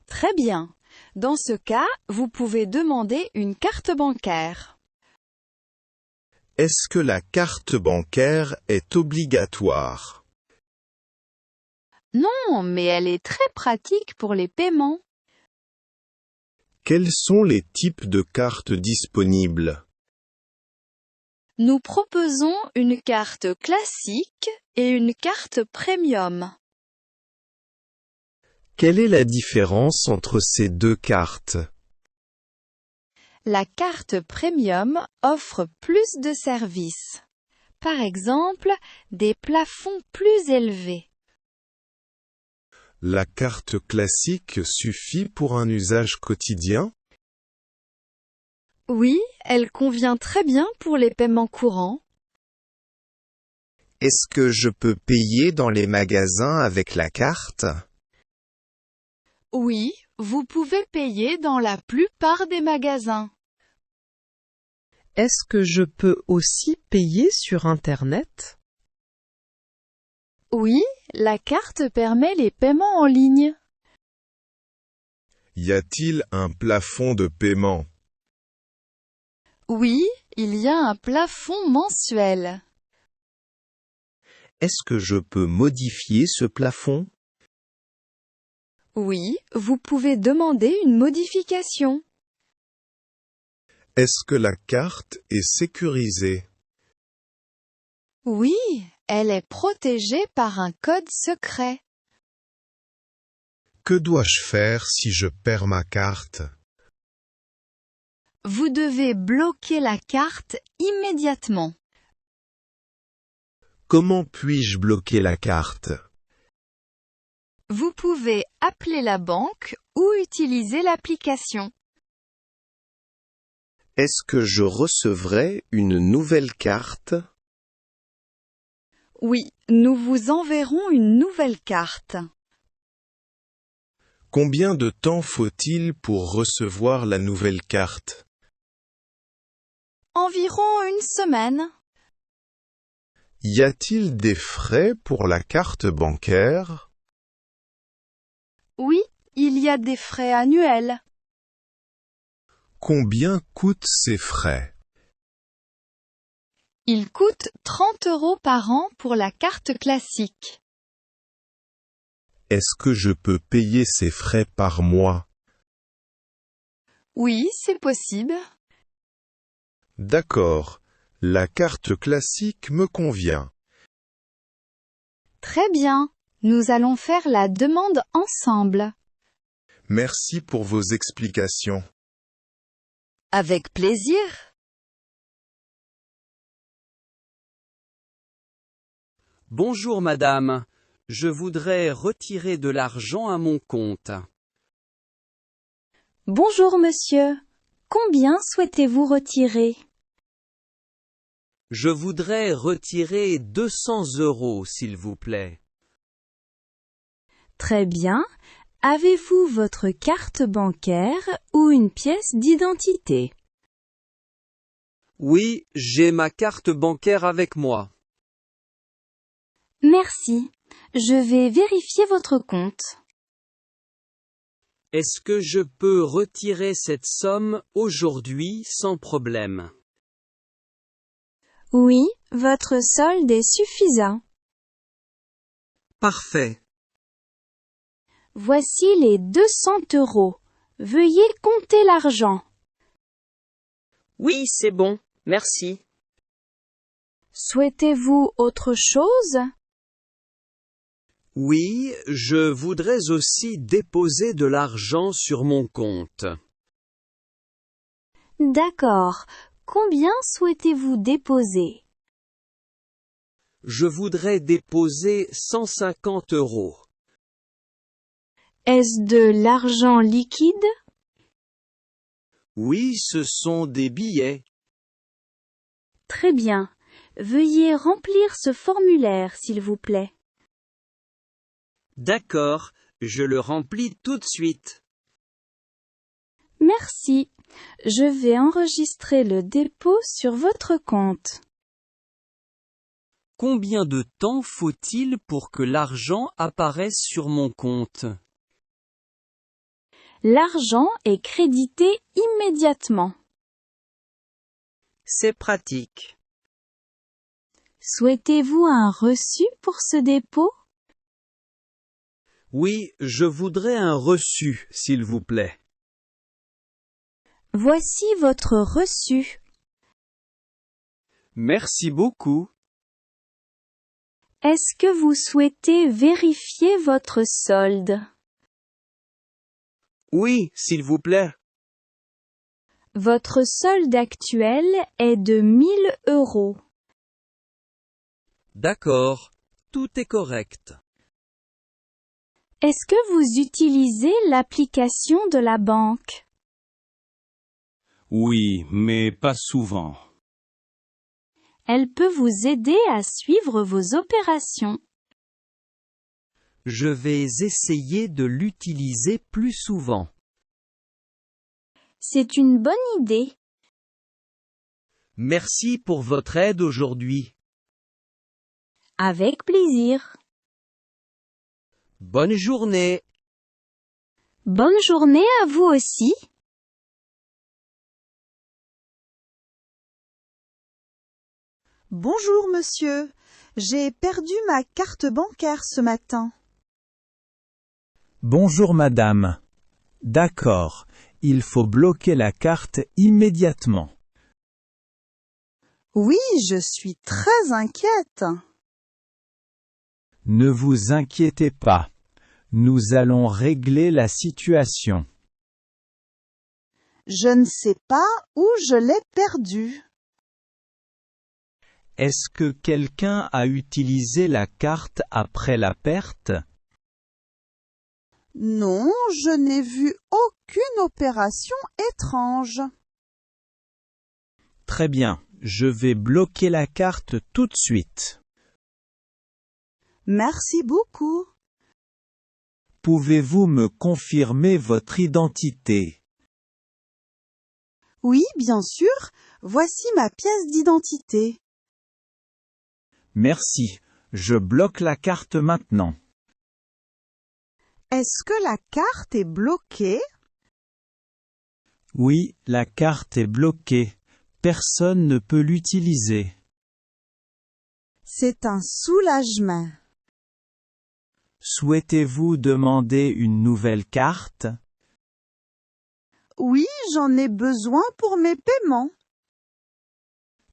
Très bien. Dans ce cas, vous pouvez demander une carte bancaire. Est-ce que la carte bancaire est obligatoire? Non, mais elle est très pratique pour les paiements. Quels sont les types de cartes disponibles? Nous proposons une carte classique et une carte premium. Quelle est la différence entre ces deux cartes? La carte premium offre plus de services. Par exemple, des plafonds plus élevés. La carte classique suffit pour un usage quotidien? Oui, elle convient très bien pour les paiements courants. Est-ce que je peux payer dans les magasins avec la carte? Oui, vous pouvez payer dans la plupart des magasins. Est-ce que je peux aussi payer sur Internet? Oui, la carte permet les paiements en ligne. Y a-t-il un plafond de paiement? Oui, il y a un plafond mensuel. Est-ce que je peux modifier ce plafond? Oui, vous pouvez demander une modification. Est-ce que la carte est sécurisée? Oui, elle est protégée par un code secret. Que dois-je faire si je perds ma carte? Vous devez bloquer la carte immédiatement. Comment puis-je bloquer la carte? Vous pouvez appeler la banque ou utiliser l'application. Est-ce que je recevrai une nouvelle carte? Oui, nous vous enverrons une nouvelle carte. Combien de temps faut-il pour recevoir la nouvelle carte? Environ une semaine. Y a-t-il des frais pour la carte bancaire? Oui, il y a des frais annuels. Combien coûtent ces frais? Il coûte 30 € par an pour la carte classique. Est-ce que je peux payer ces frais par mois? Oui, c'est possible. D'accord, la carte classique me convient. Très bien, nous allons faire la demande ensemble. Merci pour vos explications. Avec plaisir. Bonjour madame, je voudrais retirer de l'argent à mon compte. Bonjour monsieur. Combien souhaitez-vous retirer? Je voudrais retirer 200 € s'il vous plaît. Très bien. Avez-vous votre carte bancaire ou une pièce d'identité? Oui, j'ai ma carte bancaire avec moi. Merci. Je vais vérifier votre compte. Est-ce que je peux retirer cette somme aujourd'hui sans problème? Oui, votre solde est suffisant. Parfait. Voici les 200 €. Veuillez compter l'argent. Oui, c'est bon, merci. Souhaitez-vous autre chose? Oui, je voudrais aussi déposer de l'argent sur mon compte. D'accord. Combien souhaitez-vous déposer? Je voudrais déposer 150 €. Est-ce de l'argent liquide? Oui, ce sont des billets. Très bien. Veuillez remplir ce formulaire, s'il vous plaît. D'accord, je le remplis tout de suite. Merci. Je vais enregistrer le dépôt sur votre compte. Combien de temps faut-il pour que l'argent apparaisse sur mon compte? L'argent est crédité immédiatement. C'est pratique. Souhaitez-vous un reçu pour ce dépôt? Oui, je voudrais un reçu, s'il vous plaît. Voici votre reçu. Merci beaucoup. Est-ce que vous souhaitez vérifier votre solde? Oui, s'il vous plaît. Votre solde actuel est de 1000 €. D'accord, tout est correct. Est-ce que vous utilisez l'application de la banque? Oui, mais pas souvent. Elle peut vous aider à suivre vos opérations. Je vais essayer de l'utiliser plus souvent. C'est une bonne idée. Merci pour votre aide aujourd'hui. Avec plaisir. Bonne journée. Bonne journée à vous aussi. Bonjour monsieur, j'ai perdu ma carte bancaire ce matin. Bonjour madame. D'accord, il faut bloquer la carte immédiatement. Oui, je suis très inquiète. Ne vous inquiétez pas. Nous allons régler la situation. Je ne sais pas où je l'ai perdue. Est-ce que quelqu'un a utilisé la carte après la perte? Non, je n'ai vu aucune opération étrange. Très bien, je vais bloquer la carte tout de suite. Merci beaucoup. Pouvez-vous me confirmer votre identité? Oui, bien sûr. Voici ma pièce d'identité. Merci, je bloque la carte maintenant. Est-ce que la carte est bloquée? Oui, la carte est bloquée. Personne ne peut l'utiliser. C'est un soulagement. Souhaitez-vous demander une nouvelle carte? Oui, j'en ai besoin pour mes paiements.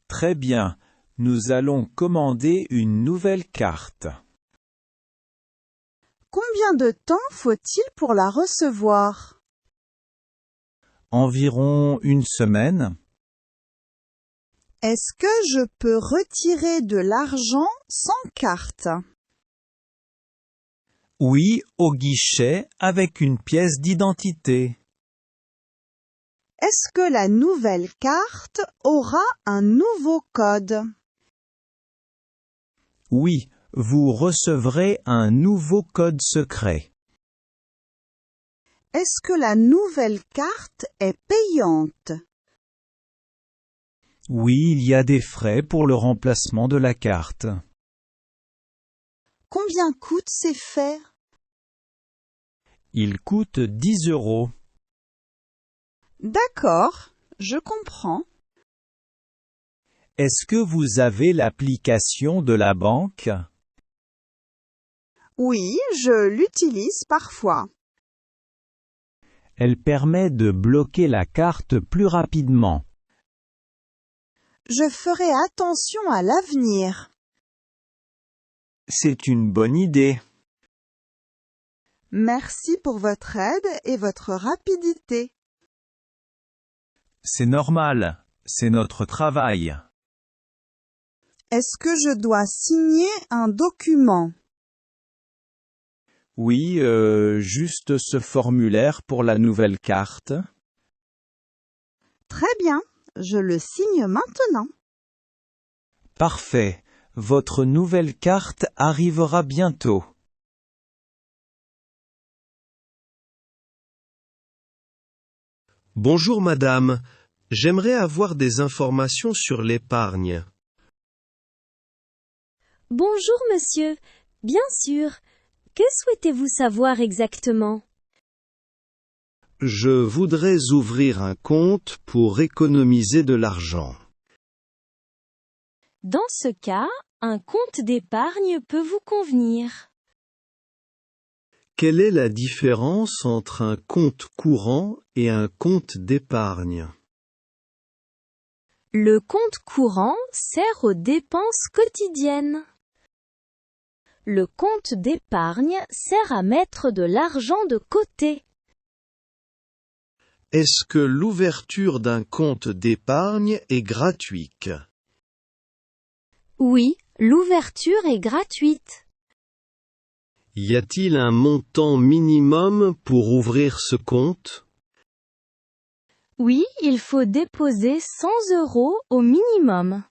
Très bien, nous allons commander une nouvelle carte. Combien de temps faut-il pour la recevoir? Environ une semaine. Est-ce que je peux retirer de l'argent sans carte? Oui, au guichet avec une pièce d'identité. Est-ce que la nouvelle carte aura un nouveau code? Oui, vous recevrez un nouveau code secret. Est-ce que la nouvelle carte est payante? Oui, il y a des frais pour le remplacement de la carte. Combien coûtent ces frais? Il coûte 10 €. D'accord, je comprends. Est-ce que vous avez l'application de la banque? Oui, je l'utilise parfois. Elle permet de bloquer la carte plus rapidement. Je ferai attention à l'avenir. C'est une bonne idée. Merci pour votre aide et votre rapidité. C'est normal, c'est notre travail. Est-ce que je dois signer un document? Oui, juste ce formulaire pour la nouvelle carte. Très bien, je le signe maintenant. Parfait, votre nouvelle carte arrivera bientôt. Bonjour madame, j'aimerais avoir des informations sur l'épargne. Bonjour monsieur, bien sûr. Que souhaitez-vous savoir exactement? Je voudrais ouvrir un compte pour économiser de l'argent. Dans ce cas, un compte d'épargne peut vous convenir. Quelle est la différence entre un compte courant et un compte d'épargne? Le compte courant sert aux dépenses quotidiennes. Le compte d'épargne sert à mettre de l'argent de côté. Est-ce que l'ouverture d'un compte d'épargne est gratuite? Oui, l'ouverture est gratuite. Y a-t-il un montant minimum pour ouvrir ce compte? Oui, il faut déposer 100 € au minimum.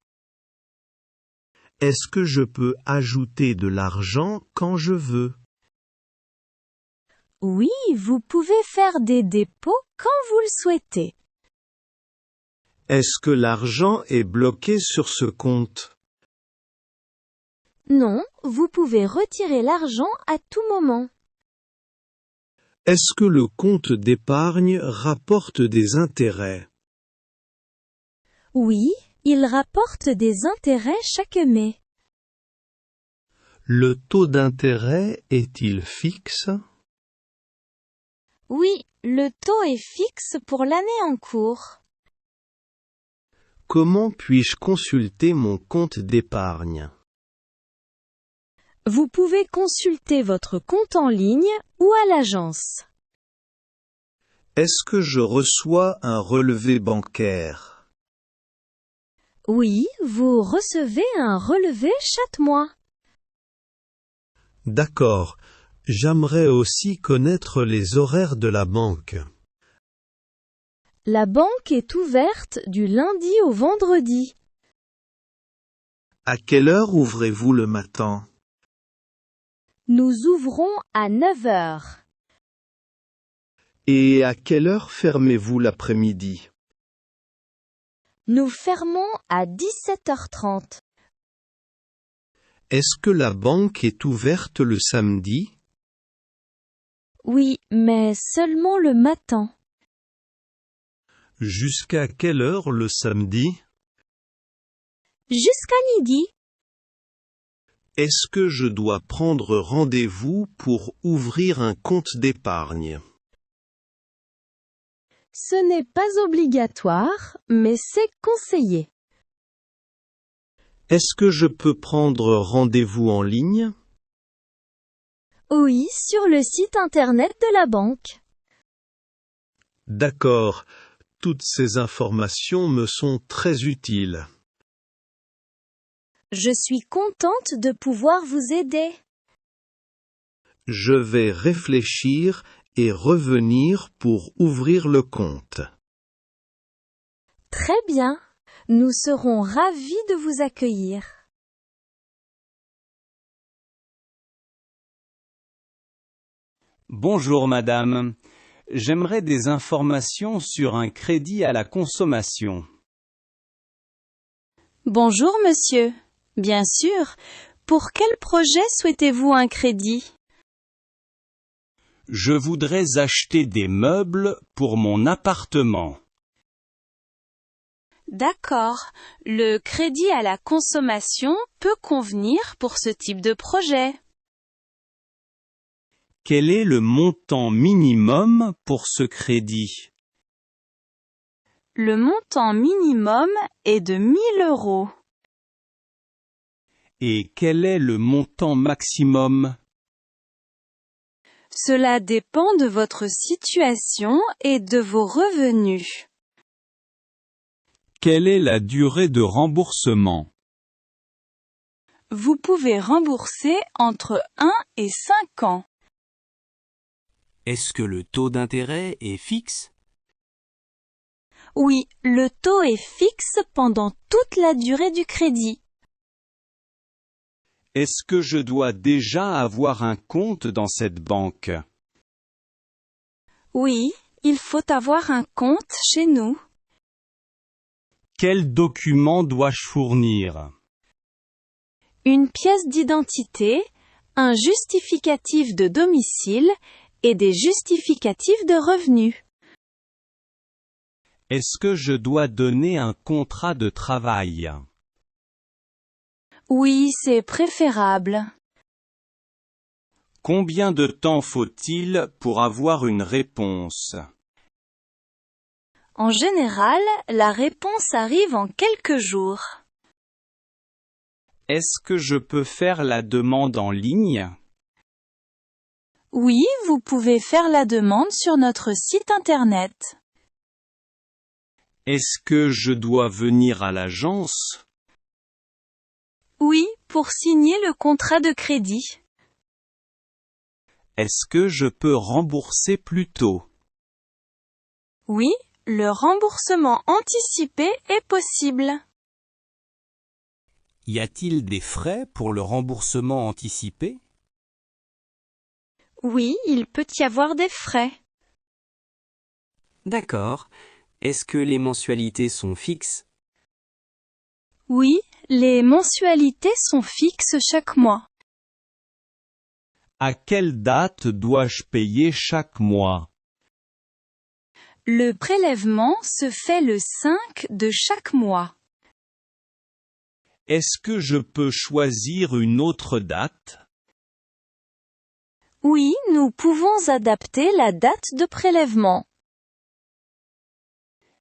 Est-ce que je peux ajouter de l'argent quand je veux? Oui, vous pouvez faire des dépôts quand vous le souhaitez. Est-ce que l'argent est bloqué sur ce compte? Non, vous pouvez retirer l'argent à tout moment. Est-ce que le compte d'épargne rapporte des intérêts? Oui, il rapporte des intérêts chaque mai. Le taux d'intérêt est-il fixe? Oui, le taux est fixe pour l'année en cours. Comment puis-je consulter mon compte d'épargne? Vous pouvez consulter votre compte en ligne ou à l'agence. Est-ce que je reçois un relevé bancaire? Oui, vous recevez un relevé chaque mois. D'accord. J'aimerais aussi connaître les horaires de la banque. La banque est ouverte du lundi au vendredi. À quelle heure ouvrez-vous le matin? Nous ouvrons à 9 heures. Et à quelle heure fermez-vous l'après-midi? Nous fermons à 17h30. Est-ce que la banque est ouverte le samedi? Oui, mais seulement le matin. Jusqu'à quelle heure le samedi? Jusqu'à midi. Est-ce que je dois prendre rendez-vous pour ouvrir un compte d'épargne? Ce n'est pas obligatoire, mais c'est conseillé. Est-ce que je peux prendre rendez-vous en ligne? Oui, sur le site internet de la banque. D'accord, toutes ces informations me sont très utiles. Je suis contente de pouvoir vous aider. Je vais réfléchir et revenir pour ouvrir le compte. Très bien. Nous serons ravis de vous accueillir. Bonjour madame. J'aimerais des informations sur un crédit à la consommation. Bonjour monsieur. Bien sûr. Pour quel projet souhaitez-vous un crédit? Je voudrais acheter des meubles pour mon appartement. D'accord. Le crédit à la consommation peut convenir pour ce type de projet. Quel est le montant minimum pour ce crédit? Le montant minimum est de 1 000 €. Et quel est le montant maximum? Cela dépend de votre situation et de vos revenus. Quelle est la durée de remboursement? Vous pouvez rembourser entre 1 et 5 ans. Est-ce que le taux d'intérêt est fixe? Oui, le taux est fixe pendant toute la durée du crédit. Est-ce que je dois déjà avoir un compte dans cette banque? Oui, il faut avoir un compte chez nous. Quels documents dois-je fournir? Une pièce d'identité, un justificatif de domicile et des justificatifs de revenus. Est-ce que je dois donner un contrat de travail? Oui, c'est préférable. Combien de temps faut-il pour avoir une réponse? En général, la réponse arrive en quelques jours. Est-ce que je peux faire la demande en ligne? Oui, vous pouvez faire la demande sur notre site internet. Est-ce que je dois venir à l'agence? Oui, pour signer le contrat de crédit. Est-ce que je peux rembourser plus tôt? Oui, le remboursement anticipé est possible. Y a-t-il des frais pour le remboursement anticipé? Oui, il peut y avoir des frais. D'accord. Est-ce que les mensualités sont fixes? Oui, les mensualités sont fixes chaque mois. À quelle date dois-je payer chaque mois? Le prélèvement se fait le 5 de chaque mois. Est-ce que je peux choisir une autre date? Oui, nous pouvons adapter la date de prélèvement.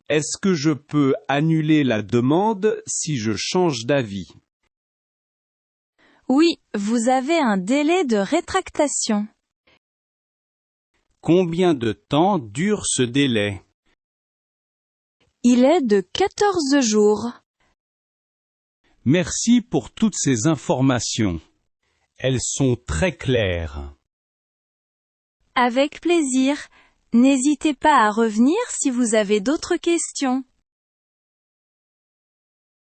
Est-ce que je peux annuler la demande si je change d'avis? Oui, vous avez un délai de rétractation. Combien de temps dure ce délai? Il est de 14 jours. Merci pour toutes ces informations. Elles sont très claires. Avec plaisir. N'hésitez pas à revenir si vous avez d'autres questions.